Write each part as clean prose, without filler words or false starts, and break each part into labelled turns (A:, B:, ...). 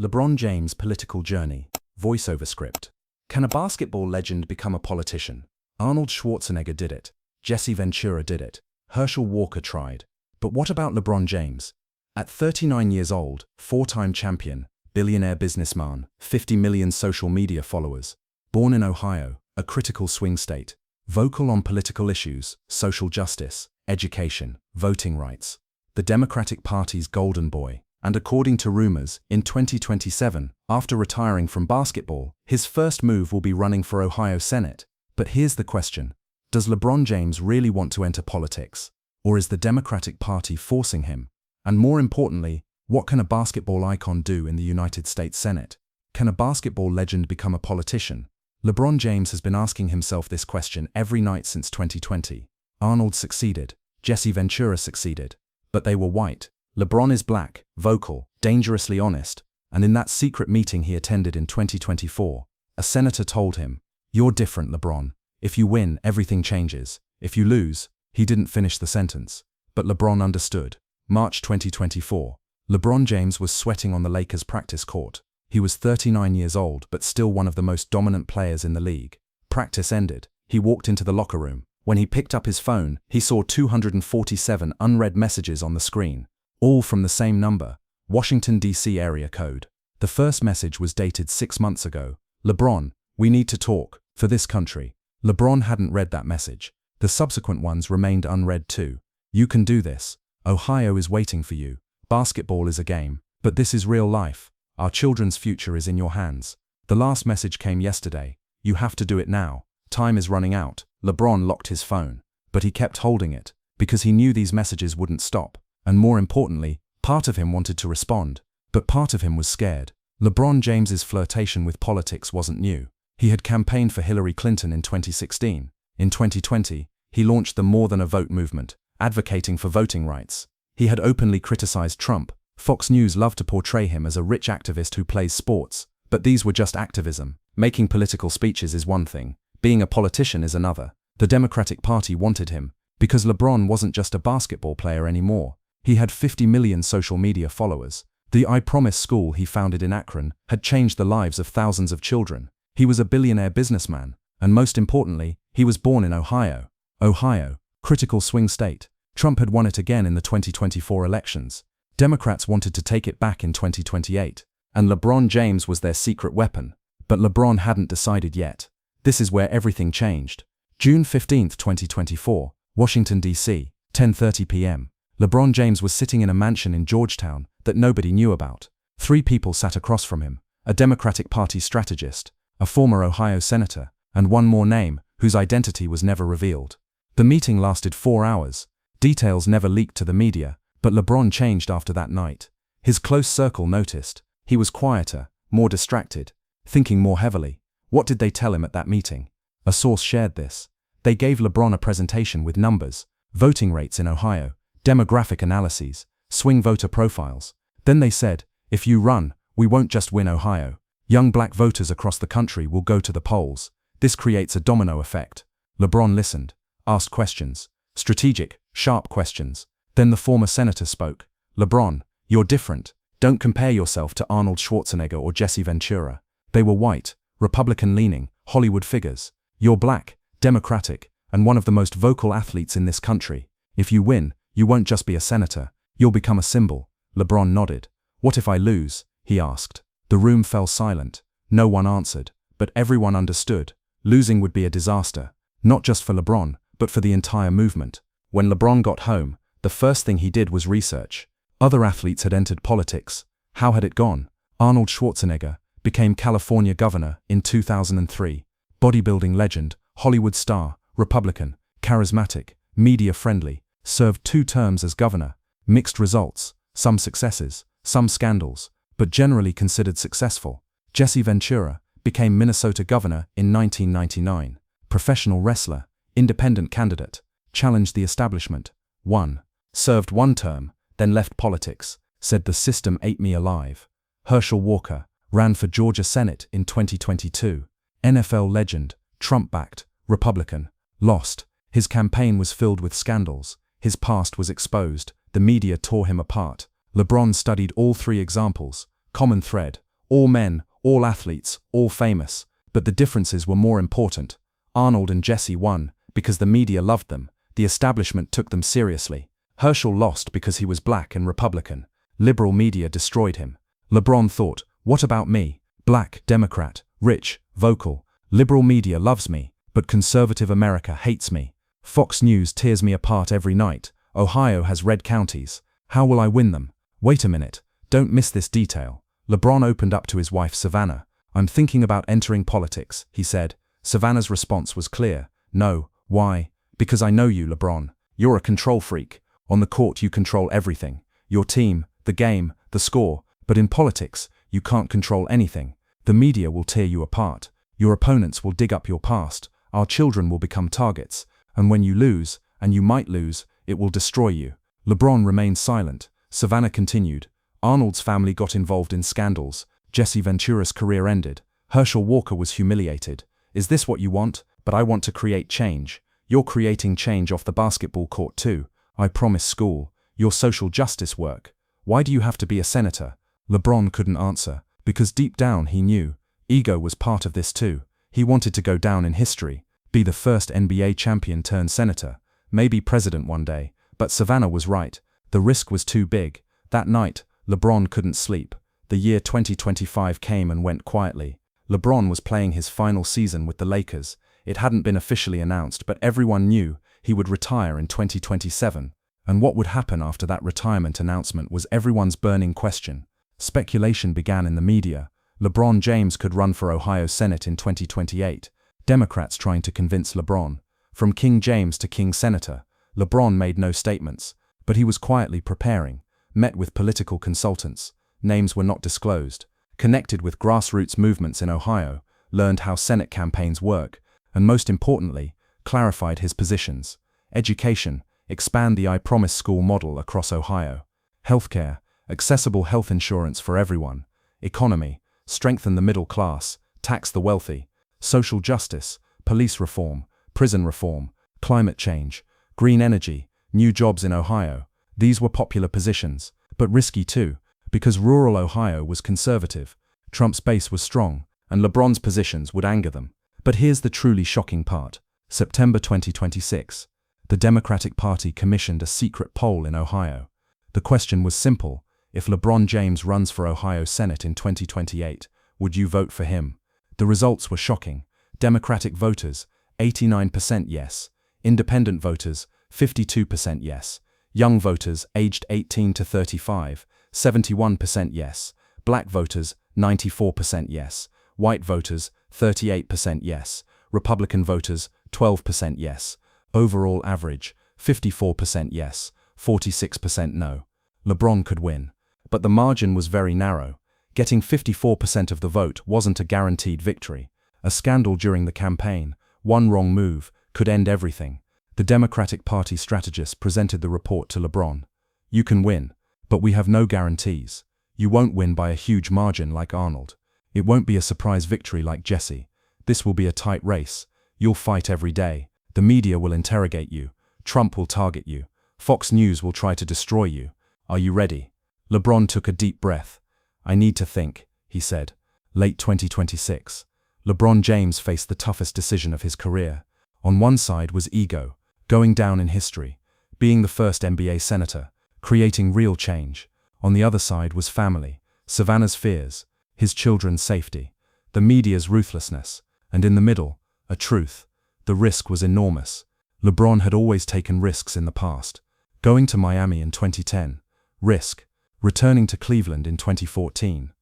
A: LeBron James' political journey. Voiceover script. Can a basketball legend become a politician? Arnold Schwarzenegger did it. Jesse Ventura did it. Herschel Walker tried. But what about LeBron James? At 39 years old, four-time champion, billionaire businessman, 50 million social media followers, born in Ohio, a critical swing state, vocal on political issues, social justice, education, voting rights, the Democratic Party's golden boy. And according to rumors, in 2027, after retiring from basketball, his first move will be running for Ohio Senate. But here's the question. Does LeBron James really want to enter politics? Or is the Democratic Party forcing him? And more importantly, what can a basketball icon do in the United States Senate? Can a basketball legend become a politician? LeBron James has been asking himself this question every night since 2020. Arnold succeeded. Jesse Ventura succeeded. But they were white. LeBron is black, vocal, dangerously honest, and in that secret meeting he attended in 2024, a senator told him, "You're different, LeBron. If you win, everything changes. If you lose," he didn't finish the sentence. But LeBron understood. March 2024. LeBron James was sweating on the Lakers' practice court. He was 39 years old, but still one of the most dominant players in the league. Practice ended. He walked into the locker room. When he picked up his phone, he saw 247 unread messages on the screen. All from the same number, Washington, D.C. area code. The first message was dated 6 months ago. "LeBron, we need to talk, for this country." LeBron hadn't read that message. The subsequent ones remained unread too. "You can do this. Ohio is waiting for you. Basketball is a game, but this is real life. Our children's future is in your hands." The last message came yesterday. "You have to do it now. Time is running out." LeBron locked his phone, but he kept holding it, because he knew these messages wouldn't stop. And more importantly, part of him wanted to respond, but part of him was scared. LeBron James's flirtation with politics wasn't new. He had campaigned for Hillary Clinton in 2016. In 2020, he launched the More Than a Vote movement, advocating for voting rights. He had openly criticized Trump. Fox News loved to portray him as a rich activist who plays sports, but these were just activism. Making political speeches is one thing, being a politician is another. The Democratic Party wanted him, because LeBron wasn't just a basketball player anymore. He had 50 million social media followers. The I Promise school he founded in Akron had changed the lives of thousands of children. He was a billionaire businessman, and most importantly, he was born in Ohio. Ohio, critical swing state. Trump had won it again in the 2024 elections. Democrats wanted to take it back in 2028, and LeBron James was their secret weapon. But LeBron hadn't decided yet. This is where everything changed. June 15, 2024, Washington, D.C., 10:30 p.m. LeBron James was sitting in a mansion in Georgetown that nobody knew about. 3 people sat across from him, a Democratic Party strategist, a former Ohio senator, and one more name, whose identity was never revealed. The meeting lasted 4 hours. Details never leaked to the media, but LeBron changed after that night. His close circle noticed. He was quieter, more distracted, thinking more heavily. What did they tell him at that meeting? A source shared this. They gave LeBron a presentation with numbers, voting rates in Ohio, demographic analyses, swing voter profiles. Then they said, "If you run, we won't just win Ohio. Young black voters across the country will go to the polls. This creates a domino effect." LeBron listened, asked questions, strategic, sharp questions. Then the former senator spoke. "LeBron, you're different. Don't compare yourself to Arnold Schwarzenegger or Jesse Ventura. They were white, Republican-leaning, Hollywood figures. You're black, Democratic, and one of the most vocal athletes in this country. If you win, you won't just be a senator, you'll become a symbol." LeBron nodded. "What if I lose?" he asked. The room fell silent. No one answered, but everyone understood. Losing would be a disaster, not just for LeBron, but for the entire movement. When LeBron got home, the first thing he did was research. Other athletes had entered politics. How had it gone? Arnold Schwarzenegger became California governor in 2003. Bodybuilding legend, Hollywood star, Republican, charismatic, media-friendly, served 2 terms as governor. Mixed results, some successes, some scandals, but generally considered successful. Jesse Ventura became Minnesota governor in 1999. Professional wrestler, independent candidate, challenged the establishment. Won. Served 1 term, then left politics, said the system ate me alive. Herschel Walker ran for Georgia Senate in 2022. NFL legend, Trump-backed, Republican, lost. His campaign was filled with scandals. His past was exposed. The media tore him apart. LeBron studied all 3 examples. Common thread, All men, all athletes, all famous. But the differences were more important. Arnold and Jesse won because the media loved them. The establishment took them seriously. Hershel lost because he was black and Republican. Liberal media destroyed him. LeBron thought, what about me? Black, Democrat, rich, vocal. Liberal media loves me, but conservative America hates me. Fox News tears me apart every night. Ohio has red counties. How will I win them? Wait a minute. Don't miss this detail. LeBron opened up to his wife Savannah. I'm thinking about entering politics, he said. Savannah's response was clear. No. Why? Because I know you, LeBron. You're a control freak. On the court you control everything. Your team, the game, the score. But in politics, you can't control anything. The media will tear you apart. Your opponents will dig up your past. Our children will become targets. And when you lose, and you might lose, it will destroy you. LeBron remained silent. Savannah continued. Arnold's family got involved in scandals. Jesse Ventura's career ended. Herschel Walker was humiliated. Is this what you want? But I want to create change. You're creating change off the basketball court too. I promise school. Your social justice work. Why do you have to be a senator? LeBron couldn't answer, because deep down he knew. Ego was part of this too. He wanted to go down in history, be the first NBA champion turned senator, maybe president one day. But Savannah was right. The risk was too big. That night, LeBron couldn't sleep. The year 2025 came and went quietly. LeBron was playing his final season with the Lakers. It hadn't been officially announced, but everyone knew he would retire in 2027. And what would happen after that retirement announcement was everyone's burning question. Speculation began in the media. LeBron James could run for Ohio Senate in 2028. Democrats trying to convince LeBron. From King James to King Senator, LeBron made no statements, but he was quietly preparing, met with political consultants. Names were not disclosed, connected with grassroots movements in Ohio, learned how Senate campaigns work, and most importantly, clarified his positions. Education, expand the I Promise school model across Ohio. Healthcare, accessible health insurance for everyone. Economy, strengthen the middle class, tax the wealthy. Social justice, police reform, prison reform, climate change, green energy, new jobs in Ohio. These were popular positions, but risky too, because rural Ohio was conservative, Trump's base was strong, and LeBron's positions would anger them. But here's the truly shocking part. September 2026. The Democratic Party commissioned a secret poll in Ohio. The question was simple. If LeBron James runs for Ohio Senate in 2028, would you vote for him? The results were shocking. Democratic voters, 89% yes. Independent voters, 52% yes. Young voters, aged 18 to 35, 71% yes. Black voters, 94% yes. White voters, 38% yes. Republican voters, 12% yes. Overall average, 54% yes, 46% no. LeBron could win. But the margin was very narrow. Getting 54% of the vote wasn't a guaranteed victory. A scandal during the campaign, one wrong move, could end everything. The Democratic Party strategists presented the report to LeBron. You can win, but we have no guarantees. You won't win by a huge margin like Arnold. It won't be a surprise victory like Jesse. This will be a tight race. You'll fight every day. The media will interrogate you. Trump will target you. Fox News will try to destroy you. Are you ready? LeBron took a deep breath. I need to think, he said. Late 2026. LeBron James faced the toughest decision of his career. On one side was ego, going down in history, being the first NBA senator, creating real change. On the other side was family, Savannah's fears, his children's safety, the media's ruthlessness, and in the middle, a truth. The risk was enormous. LeBron had always taken risks in the past. Going to Miami in 2010. Risk. Returning to Cleveland in 2014.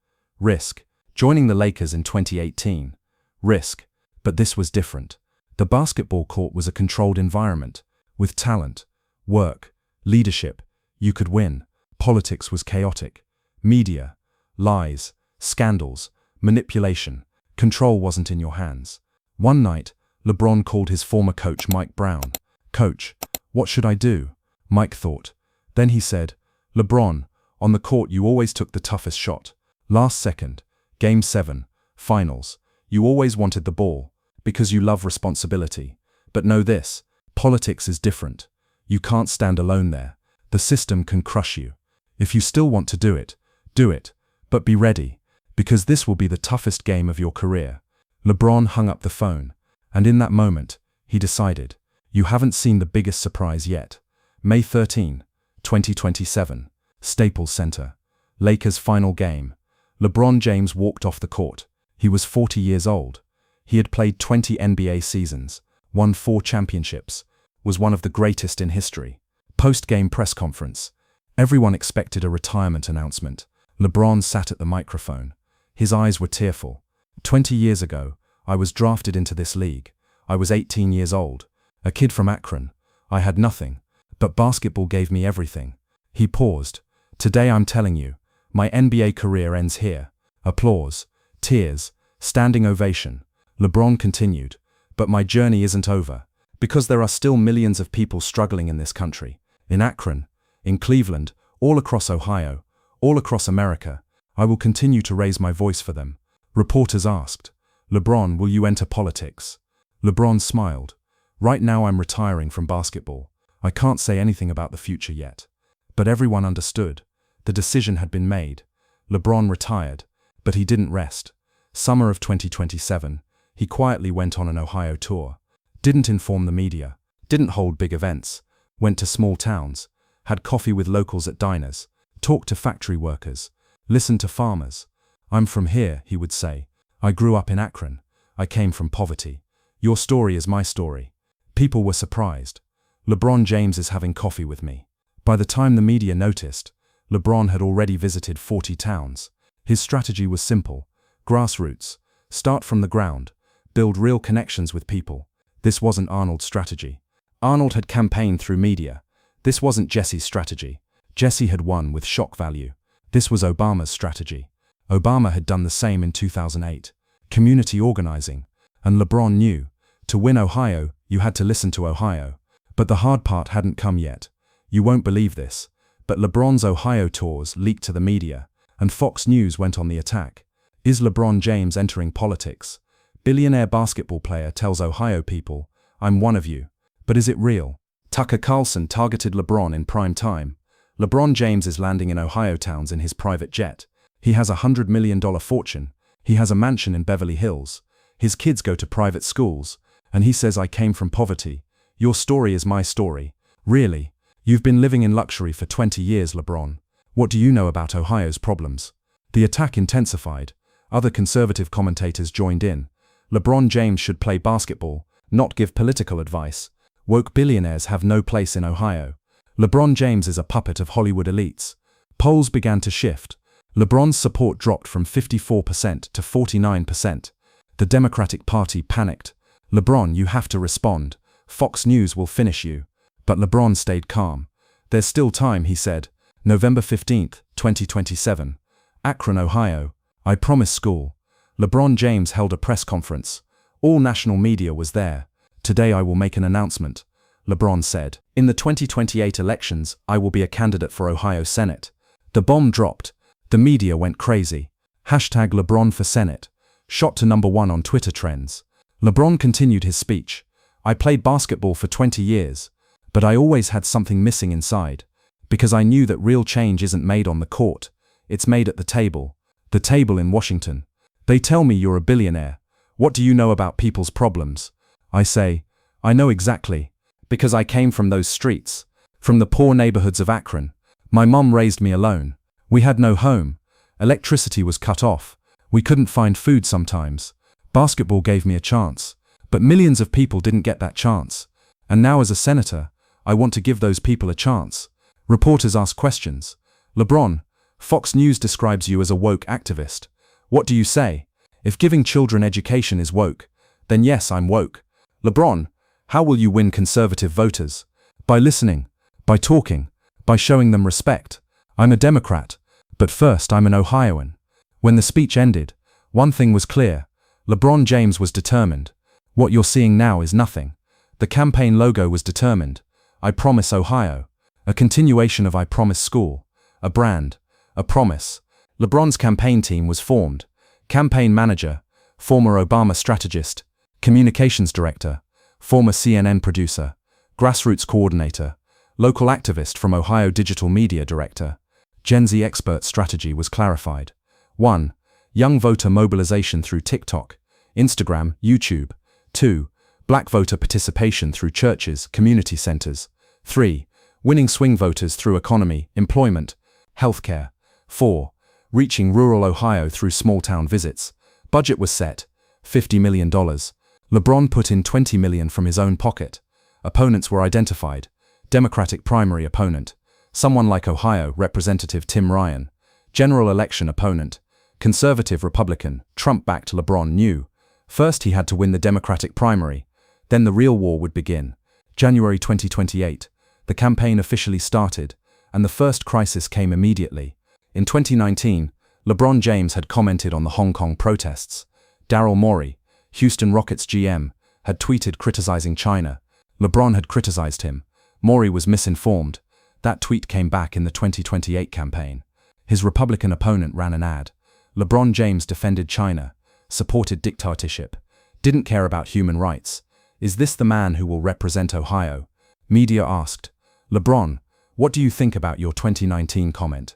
A: Risk. Joining the Lakers in 2018. Risk. But this was different. The basketball court was a controlled environment. With talent, work, leadership, you could win. Politics was chaotic. Media, lies, scandals, manipulation. Control wasn't in your hands. One night, LeBron called his former coach Mike Brown. Coach, what should I do? Mike thought. Then he said, LeBron, on the court you always took the toughest shot. Last second, Game 7, finals. You always wanted the ball, because you love responsibility. But know this, politics is different. You can't stand alone there. The system can crush you. If you still want to do it, but be ready. because this will be the toughest game of your career." LeBron hung up the phone, and in that moment, he decided, "You haven't seen the biggest surprise yet." May 13, 2027, Staples Center. Lakers' final game. LeBron James walked off the court. He was 40 years old. He had played 20 NBA seasons, won 4 championships, was one of the greatest in history. Post-game press conference. Everyone expected a retirement announcement. LeBron sat at the microphone. His eyes were tearful. 20 years ago, I was drafted into this league. I was 18 years old, a kid from Akron. I had nothing, but basketball gave me everything. He paused. Today I'm telling you, my NBA career ends here. Applause, tears, standing ovation. LeBron continued, but my journey isn't over, because there are still millions of people struggling in this country, in Akron, in Cleveland, all across Ohio, all across America. I will continue to raise my voice for them. Reporters asked, "LeBron, will you enter politics?" LeBron smiled. "Right now I'm retiring from basketball. I can't say anything about the future yet." But everyone understood. The decision had been made. LeBron retired, but he didn't rest. Summer of 2027, he quietly went on an Ohio tour. Didn't inform the media, didn't hold big events, went to small towns, had coffee with locals at diners, talked to factory workers, listened to farmers. "I'm from here," he would say. "I grew up in Akron. I came from poverty. Your story is my story." People were surprised. LeBron James is having coffee with me. By the time the media noticed, LeBron had already visited 40 towns. His strategy was simple. Grassroots. Start from the ground. Build real connections with people. This wasn't Arnold's strategy. Arnold had campaigned through media. This wasn't Jesse's strategy. Jesse had won with shock value. This was Obama's strategy. Obama had done the same in 2008. Community organizing. And LeBron knew, to win Ohio, you had to listen to Ohio. But the hard part hadn't come yet. You won't believe this, but LeBron's Ohio tours leaked to the media, and Fox News went on the attack. Is LeBron James entering politics? Billionaire basketball player tells Ohio people, "I'm one of you." But is it real? Tucker Carlson targeted LeBron in prime time. LeBron James is landing in Ohio towns in his private jet. He has a $100 million fortune. He has a mansion in Beverly Hills. His kids go to private schools. And he says, "I came from poverty. Your story is my story." Really? You've been living in luxury for 20 years, LeBron. What do you know about Ohio's problems? The attack intensified. Other conservative commentators joined in. LeBron James should play basketball, not give political advice. Woke billionaires have no place in Ohio. LeBron James is a puppet of Hollywood elites. Polls began to shift. LeBron's support dropped from 54% to 49%. The Democratic Party panicked. "LeBron, you have to respond. Fox News will finish you." But LeBron stayed calm. "There's still time," he said. November 15, 2027. Akron, Ohio. I promise school. LeBron James held a press conference. All national media was there. "Today I will make an announcement," LeBron said. "In the 2028 elections, I will be a candidate for Ohio Senate." The bomb dropped. The media went crazy. Hashtag LeBron for Senate. Shot to #1 on Twitter trends. LeBron continued his speech. "I played basketball for 20 years, but I always had something missing inside, because I knew that real change isn't made on the court, it's made at the table in Washington. They tell me you're a billionaire. What do you know about people's problems? I say, I know exactly, because I came from those streets, from the poor neighborhoods of Akron. My mom raised me alone. We had no home. Electricity was cut off. We couldn't find food sometimes. Basketball gave me a chance, but millions of people didn't get that chance. And now as a senator, I want to give those people a chance." Reporters ask questions. "LeBron, Fox News describes you as a woke activist. What do you say? If giving children education is woke, then yes, I'm woke." "LeBron, how will you win conservative voters?" "By listening, by talking, by showing them respect. I'm a Democrat, but first I'm an Ohioan." When the speech ended, one thing was clear. LeBron James was determined. What you're seeing now is nothing. The campaign logo was determined. I promise Ohio. A continuation of I promise school. A brand. A promise. LeBron's campaign team was formed. Campaign manager, former Obama strategist, communications director, former CNN producer, grassroots coordinator, local activist from Ohio digital media director. Gen Z expert strategy was clarified. 1. Young voter mobilization through TikTok, Instagram, YouTube. 2. Black voter participation through churches, community centers. 3. Winning swing voters through economy, employment, healthcare. 4. Reaching rural Ohio through small-town visits. Budget was set, $50 million. LeBron put in $20 million from his own pocket. Opponents were identified. Democratic primary opponent, someone like Ohio Representative Tim Ryan. General election opponent, conservative Republican, Trump-backed LeBron knew. First he had to win the Democratic primary, then the real war would begin. January 2028, the campaign officially started, and the first crisis came immediately. In 2019, LeBron James had commented on the Hong Kong protests. Daryl Morey, Houston Rockets GM, had tweeted criticizing China. LeBron had criticized him. Morey was misinformed. That tweet came back in the 2028 campaign. His Republican opponent ran an ad. LeBron James defended China, supported dictatorship, didn't care about human rights. Is this the man who will represent Ohio? Media asked, LeBron, what do you think about your 2019 comment?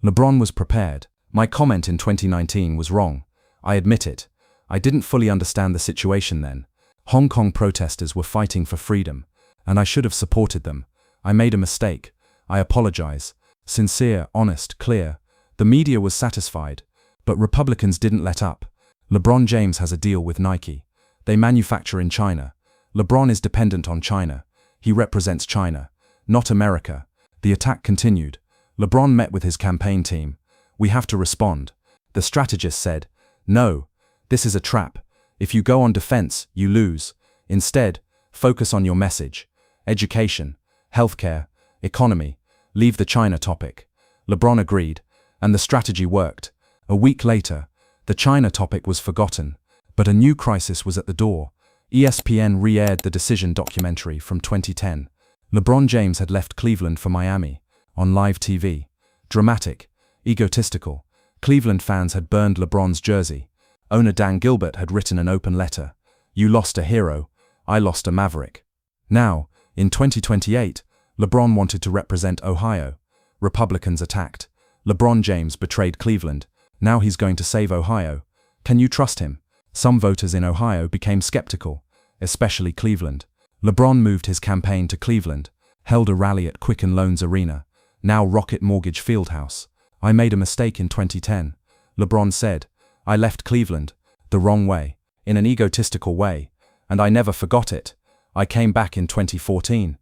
A: LeBron was prepared. My comment in 2019 was wrong. I admit it. I didn't fully understand the situation then. Hong Kong protesters were fighting for freedom, and I should have supported them. I made a mistake. I apologize. Sincere, honest, clear. The media was satisfied, but Republicans didn't let up. LeBron James has a deal with Nike. They manufacture in China. LeBron is dependent on China. He represents China, not America. The attack continued. LeBron met with his campaign team. We have to respond. The strategist said, no, this is a trap. If you go on defense, you lose. Instead, focus on your message. Education, healthcare, economy. Leave the China topic. LeBron agreed, and the strategy worked. A week later, the China topic was forgotten, but a new crisis was at the door. ESPN re-aired the Decision documentary from 2010. LeBron James had left Cleveland for Miami, on live TV. Dramatic, egotistical. Cleveland fans had burned LeBron's jersey. Owner Dan Gilbert had written an open letter. You lost a hero, I lost a maverick. Now, in 2028, LeBron wanted to represent Ohio. Republicans attacked. LeBron James betrayed Cleveland. Now he's going to save Ohio. Can you trust him? Some voters in Ohio became skeptical, especially Cleveland. LeBron moved his campaign to Cleveland, held a rally at Quicken Loans Arena, now Rocket Mortgage Fieldhouse. I made a mistake in 2010. LeBron said, I left Cleveland, the wrong way, in an egotistical way, and I never forgot it. I came back in 2014,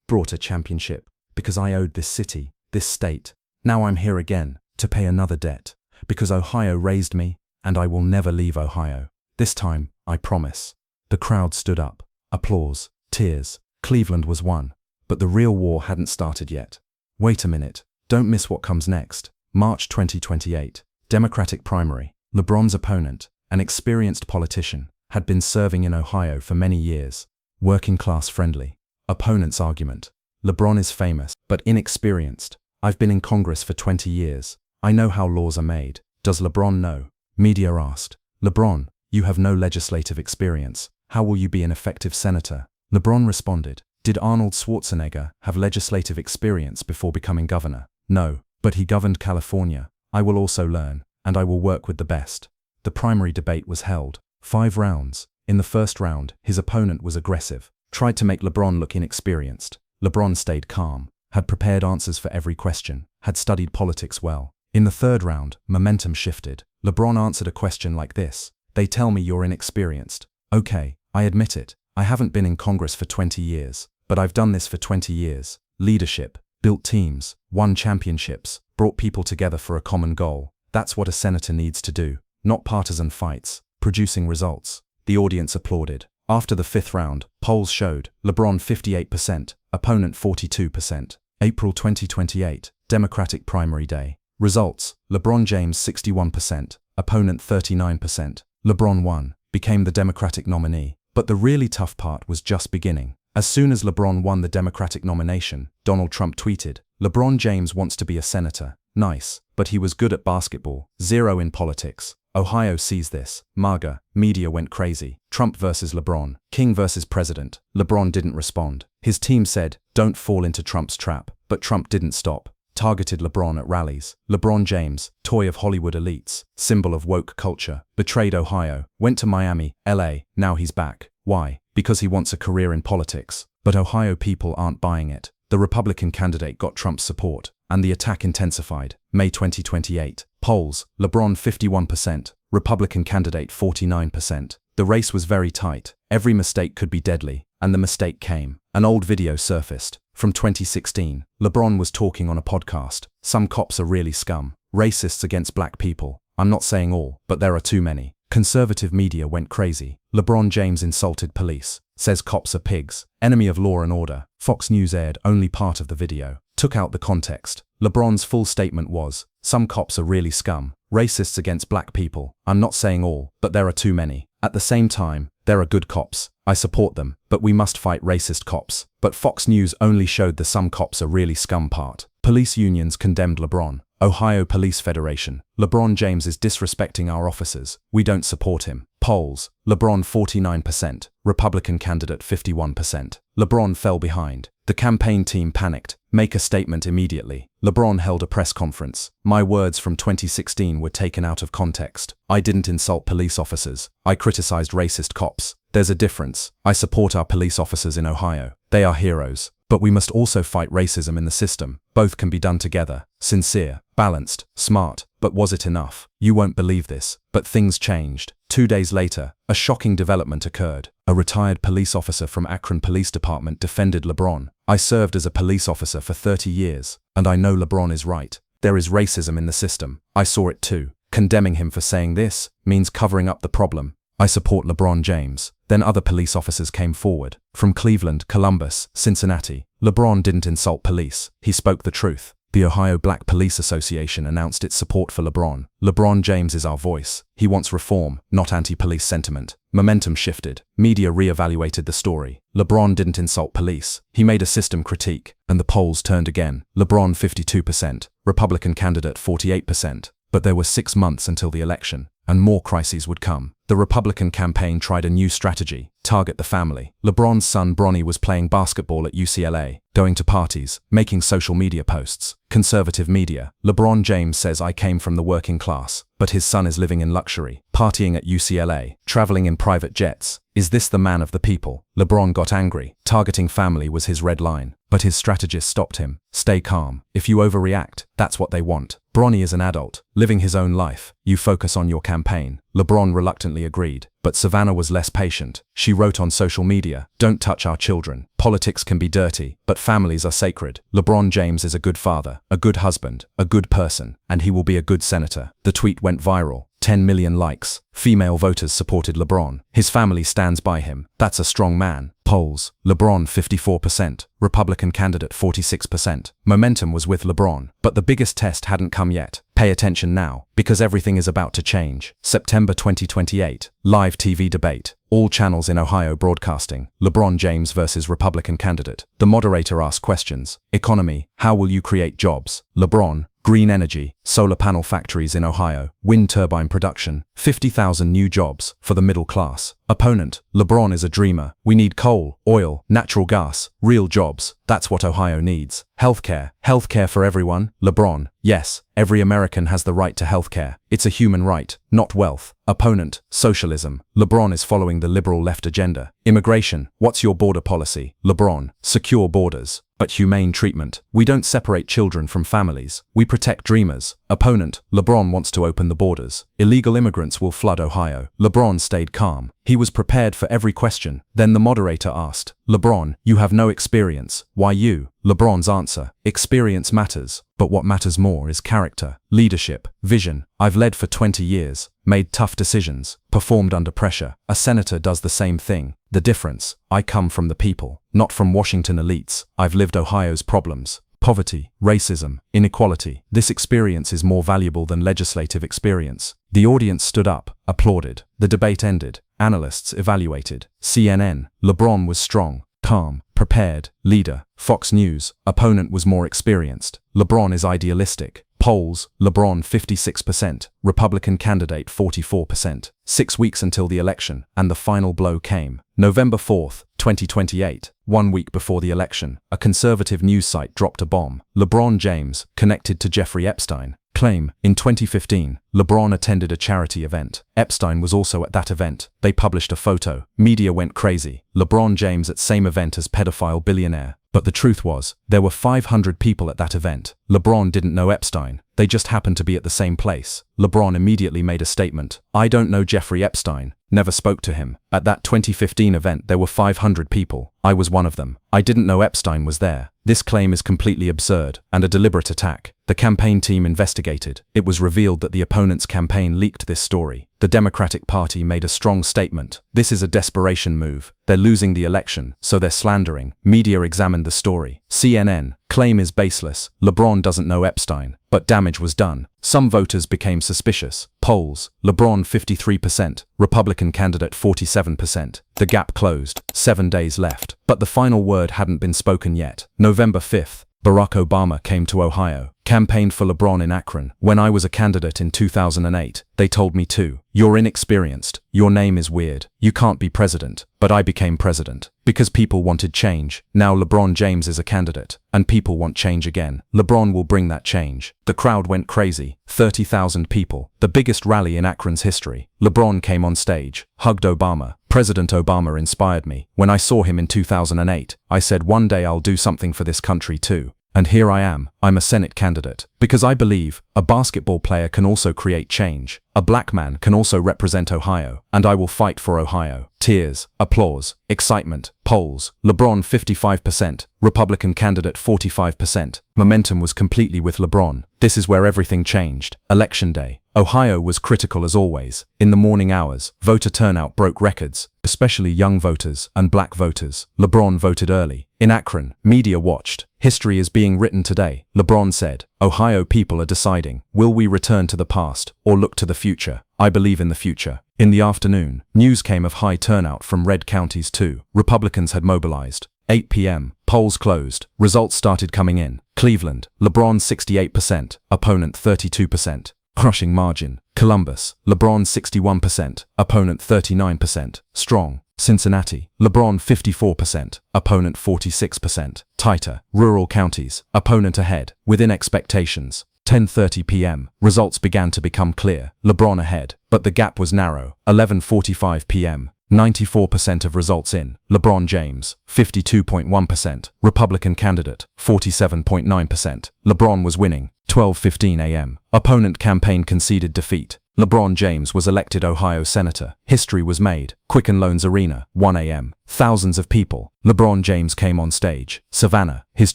A: brought a championship, because I owed this city, this state. Now I'm here again, to pay another debt, because Ohio raised me, and I will never leave Ohio. This time, I promise. The crowd stood up. Applause, tears. Cleveland was won. But the real war hadn't started yet. Wait a minute. Don't miss what comes next. March 2028. Democratic primary. LeBron's opponent, an experienced politician, had been serving in Ohio for many years. Working class friendly. Opponent's argument. LeBron is famous, but inexperienced. I've been in Congress for 20 years. I know how laws are made. Does LeBron know? Media asked. LeBron, you have no legislative experience. How will you be an effective senator? LeBron responded. Did Arnold Schwarzenegger have legislative experience before becoming governor? No, but he governed California. I will also learn, and I will work with the best. The primary debate was held. 5 rounds. In the first round, his opponent was aggressive, tried to make LeBron look inexperienced. LeBron stayed calm, had prepared answers for every question, had studied politics well. In the third round, momentum shifted. LeBron answered a question like this. They tell me you're inexperienced. Okay, I admit it. I haven't been in Congress for 20 years, but I've done this for 20 years. Leadership, built teams, won championships, brought people together for a common goal. That's what a senator needs to do. Not partisan fights, producing results. The audience applauded. After the 5th round, polls showed LeBron 58%, opponent 42%. April 2028, Democratic primary day. Results, LeBron James 61%, opponent 39%. LeBron won, became the Democratic nominee. But the really tough part was just beginning. As soon as LeBron won the Democratic nomination, Donald Trump tweeted, LeBron James wants to be a senator. Nice, but he was good at basketball. 0 in politics. Ohio sees this. MAGA, media went crazy. Trump versus LeBron. King versus president. LeBron didn't respond. His team said, don't fall into Trump's trap. But Trump didn't stop. targeted LeBron at rallies. LeBron James, toy of Hollywood elites, symbol of woke culture, betrayed Ohio, went to Miami, LA, now he's back. Why? Because he wants a career in politics. But Ohio people aren't buying it. The Republican candidate got Trump's support, and the attack intensified. May 2028. Polls, LeBron 51%, Republican candidate 49%. The race was very tight. Every mistake could be deadly, and the mistake came. An old video surfaced. From 2016, LeBron was talking on a podcast. Some cops are really scum. Racists against black people. I'm not saying all, but there are too many. Conservative media went crazy. LeBron James insulted police. Says cops are pigs. Enemy of law and order. Fox News aired only part of the video. Took out the context. LeBron's full statement was, some cops are really scum. Racists against black people. I'm not saying all, but there are too many. At the same time, there are good cops. I support them, but we must fight racist cops. But Fox News only showed the some cops are really scum part. Police unions condemned LeBron. Ohio Police Federation. LeBron James is disrespecting our officers. We don't support him. Polls. LeBron 49%. Republican candidate 51%. LeBron fell behind. The campaign team panicked. Make a statement immediately. LeBron held a press conference. My words from 2016 were taken out of context. I didn't insult police officers. I criticized racist cops. There's a difference. I support our police officers in Ohio. They are heroes. But we must also fight racism in the system. Both can be done together. Sincere, balanced, smart. But was it enough? You won't believe this, but things changed. 2 days later, a shocking development occurred. A retired police officer from Akron Police Department defended LeBron. I served as a police officer for 30 years, and I know LeBron is right. There is racism in the system. I saw it too. Condemning him for saying this means covering up the problem. I support LeBron James. Then other police officers came forward. From Cleveland, Columbus, Cincinnati. LeBron didn't insult police. He spoke the truth. The Ohio Black Police Association announced its support for LeBron. LeBron James is our voice. He wants reform, not anti-police sentiment. Momentum shifted. Media re-evaluated the story. LeBron didn't insult police. He made a system critique, and the polls turned again. LeBron 52%, Republican candidate 48%. But there were 6 months until the election, and more crises would come. The Republican campaign tried a new strategy, target the family. LeBron's son Bronny was playing basketball at UCLA, going to parties, making social media posts. Conservative media. LeBron James says I came from the working class, but his son is living in luxury, partying at UCLA, traveling in private jets. Is this the man of the people? LeBron got angry. Targeting family was his red line, but his strategist stopped him. Stay calm. If you overreact, that's what they want. Bronny is an adult, living his own life. You focus on your campaign. LeBron reluctantly agreed, but Savannah was less patient. She wrote on social media, don't touch our children. Politics can be dirty, but families are sacred. LeBron James is a good father, a good husband, a good person, and he will be a good senator. The tweet went viral. 10 million likes. Female voters supported LeBron. His family stands by him. That's a strong man. Polls. LeBron 54%. Republican candidate 46%. Momentum was with LeBron. But the biggest test hadn't come yet. Pay attention now, because everything is about to change. September 2028. Live TV debate. All channels in Ohio broadcasting. LeBron James versus Republican candidate. The moderator asked questions. Economy. How will you create jobs? LeBron. Green energy, solar panel factories in Ohio, wind turbine production, 50,000 new jobs for the middle class. Opponent, LeBron is a dreamer. We need coal, oil, natural gas, real jobs. That's what Ohio needs. Healthcare, healthcare for everyone. LeBron, yes, every American has the right to healthcare. It's a human right, not wealth. Opponent, socialism. LeBron is following the liberal left agenda. Immigration, what's your border policy? LeBron, secure borders, but humane treatment. We don't separate children from families. We protect dreamers. Opponent, LeBron wants to open the borders. Illegal immigrants will flood Ohio. LeBron stayed calm. He was prepared for every question. Then the moderator asked, LeBron, you have no experience. Why you? LeBron's answer, experience matters, but what matters more is character, leadership, vision. I've led for 20 years, made tough decisions, performed under pressure. A senator does the same thing. The difference, I come from the people, not from Washington elites. I've lived Ohio's problems. Poverty, racism, inequality. This experience is more valuable than legislative experience. The audience stood up, applauded. The debate ended. Analysts evaluated. CNN, LeBron was strong, calm, prepared. Leader, Fox News. Opponent was more experienced. LeBron is idealistic. Polls, LeBron 56%, Republican candidate 44%. 6 weeks until the election, and the final blow came. November 4, 2028, 1 week before the election, a conservative news site dropped a bomb. LeBron James, connected to Jeffrey Epstein. Claim, in 2015, LeBron attended a charity event. Epstein was also at that event. They published a photo. Media went crazy. LeBron James at same event as pedophile billionaire. But the truth was, there were 500 people at that event. LeBron didn't know Epstein. They just happened to be at the same place. LeBron immediately made a statement. I don't know Jeffrey Epstein. Never spoke to him. At that 2015 event there were 500 people. I was one of them. I didn't know Epstein was there. This claim is completely absurd and a deliberate attack. The campaign team investigated. It was revealed that the opponent's campaign leaked this story. The Democratic Party made a strong statement. This is a desperation move. They're losing the election, so they're slandering. Media examined the story. CNN, claim is baseless. LeBron doesn't know Epstein. But damage was done. Some voters became suspicious. Polls, LeBron 53%, Republican candidate 47%. The gap closed. 7 days left. But the final word hadn't been spoken yet. November 5th. Barack Obama came to Ohio, campaigned for LeBron in Akron. When I was a candidate in 2008, they told me to. You're inexperienced. Your name is weird. You can't be president. But I became president. Because people wanted change. Now LeBron James is a candidate. And people want change again. LeBron will bring that change. The crowd went crazy. 30,000 people. The biggest rally in Akron's history. LeBron came on stage, hugged Obama. President Obama inspired me. When I saw him in 2008, I said one day I'll do something for this country too. And here I am. I'm a Senate candidate. Because I believe a basketball player can also create change. A black man can also represent Ohio. And I will fight for Ohio. Tears, applause, excitement, polls. LeBron 55%, Republican candidate 45%. Momentum was completely with LeBron. This is where everything changed. Election day. Ohio was critical as always. In the morning hours, voter turnout broke records, especially young voters and black voters. LeBron voted early. In Akron, media watched. History is being written today. LeBron said, Ohio people are deciding, will we return to the past or look to the future? I believe in the future. In the afternoon, news came of high turnout from red counties too. Republicans had mobilized. 8 p.m., polls closed. Results started coming in. Cleveland, LeBron 68%, opponent 32%. Crushing margin. Columbus, LeBron 61%, opponent 39%. Strong. Cincinnati, LeBron 54%, opponent 46%. Tighter. Rural counties, opponent ahead, within expectations. 10:30 p.m. Results began to become clear. LeBron ahead, but the gap was narrow. 11:45 p.m. 94% of results in. LeBron James, 52.1%. Republican candidate, 47.9%. LeBron was winning. 12:15 a.m. Opponent campaign conceded defeat. LeBron James was elected Ohio Senator. History was made. Quicken Loans Arena, 1 a.m. Thousands of people. LeBron James came on stage. Savannah, his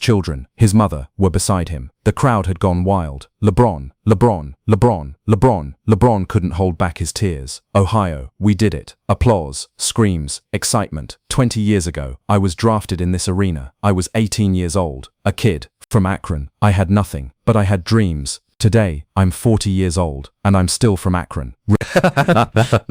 A: children, his mother, were beside him. The crowd had gone wild. LeBron, LeBron, LeBron, LeBron. LeBron couldn't hold back his tears. Ohio, we did it. Applause, screams, excitement. 20 years ago, I was drafted in this arena. I was 18 years old. A kid. From Akron. I had nothing, but I had dreams. Today, I'm 40 years old, and I'm still from Akron.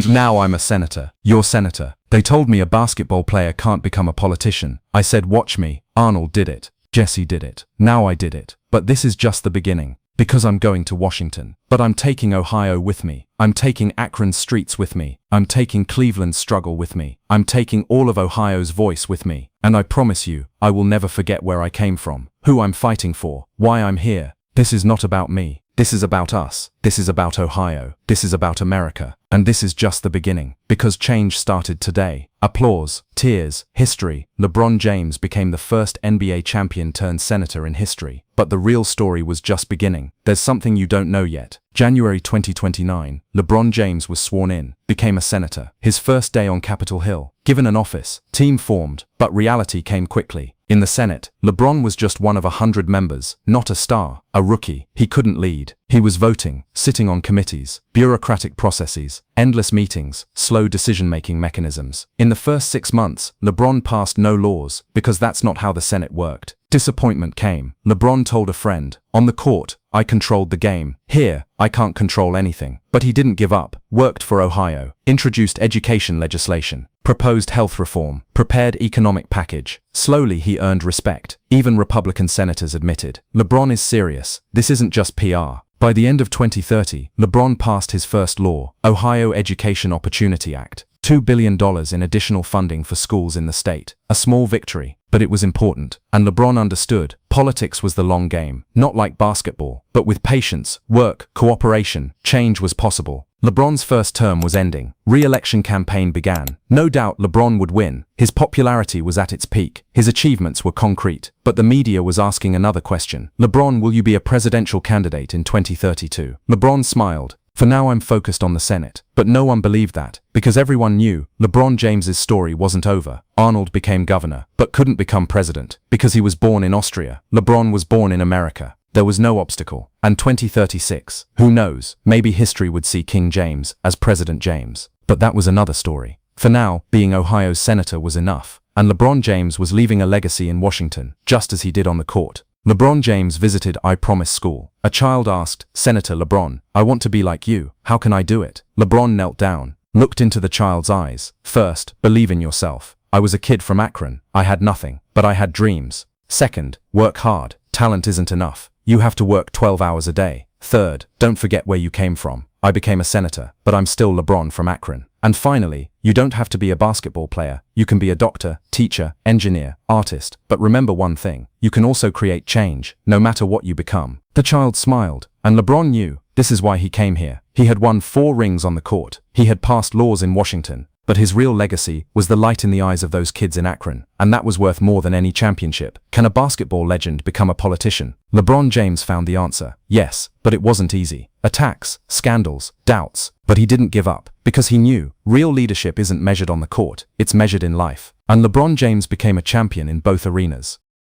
A: Now I'm a senator. Your senator. They told me a basketball player can't become a politician. I said, watch me. Arnold did it. Jesse did it. Now I did it. But this is just the beginning. Because I'm going to Washington. But I'm taking Ohio with me. I'm taking Akron's streets with me. I'm taking Cleveland's struggle with me. I'm taking all of Ohio's voice with me. And I promise you, I will never forget where I came from, who I'm fighting for, why I'm here. This is not about me. This is about us. This is about Ohio. This is about America. And this is just the beginning. Because change started today. Applause, tears, history. LeBron James became the first NBA champion turned senator in history. But the real story was just beginning. There's something you don't know yet. January 2029, LeBron James was sworn in, became a senator. His first day on Capitol Hill. Given an office, team formed, but reality came quickly. In the Senate, LeBron was just one of 100 members, not a star, a rookie. He couldn't lead. He was voting, sitting on committees, bureaucratic processes, endless meetings, slow decision-making mechanisms. In the first 6 months, LeBron passed no laws, because that's not how the Senate worked. Disappointment came. LeBron told a friend, on the court, I controlled the game. Here, I can't control anything. But he didn't give up, worked for Ohio, introduced education legislation, proposed health reform, prepared economic package. Slowly he earned respect. Even Republican senators admitted, LeBron is serious. This isn't just PR. By the end of 2030, LeBron passed his first law, Ohio Education Opportunity Act. $2 billion in additional funding for schools in the state. A small victory, but it was important. And LeBron understood, politics was the long game, not like basketball, but with patience, work, cooperation, change was possible. LeBron's first term was ending. Re-election campaign began. No doubt LeBron would win. His popularity was at its peak. His achievements were concrete. But the media was asking another question. LeBron, will you be a presidential candidate in 2032? LeBron smiled. For now I'm focused on the Senate. But no one believed that, because everyone knew LeBron James's story wasn't over. Arnold became governor, but couldn't become president, because he was born in Austria. LeBron was born in America. There was no obstacle. And 2036, who knows, maybe history would see King James as President James. But that was another story. For now, being Ohio's senator was enough. And LeBron James was leaving a legacy in Washington, just as he did on the court. LeBron James visited I Promise School. A child asked, Senator LeBron, I want to be like you. How can I do it? LeBron knelt down, looked into the child's eyes. First, believe in yourself. I was a kid from Akron. I had nothing, but I had dreams. Second, work hard. Talent isn't enough. You have to work 12 hours a day. Third, don't forget where you came from. I became a senator, but I'm still LeBron from Akron. And finally, you don't have to be a basketball player. You can be a doctor, teacher, engineer, artist. But remember one thing, you can also create change, no matter what you become. The child smiled, and LeBron knew, this is why he came here. He had won 4 rings on the court. He had passed laws in Washington. But his real legacy was the light in the eyes of those kids in Akron, and that was worth more than any championship. Can a basketball legend become a politician? LeBron James found the answer. Yes, but it wasn't easy. Attacks, scandals, doubts. But he didn't give up, because he knew real leadership isn't measured on the court, it's measured in life. And LeBron James became a champion in both arenas.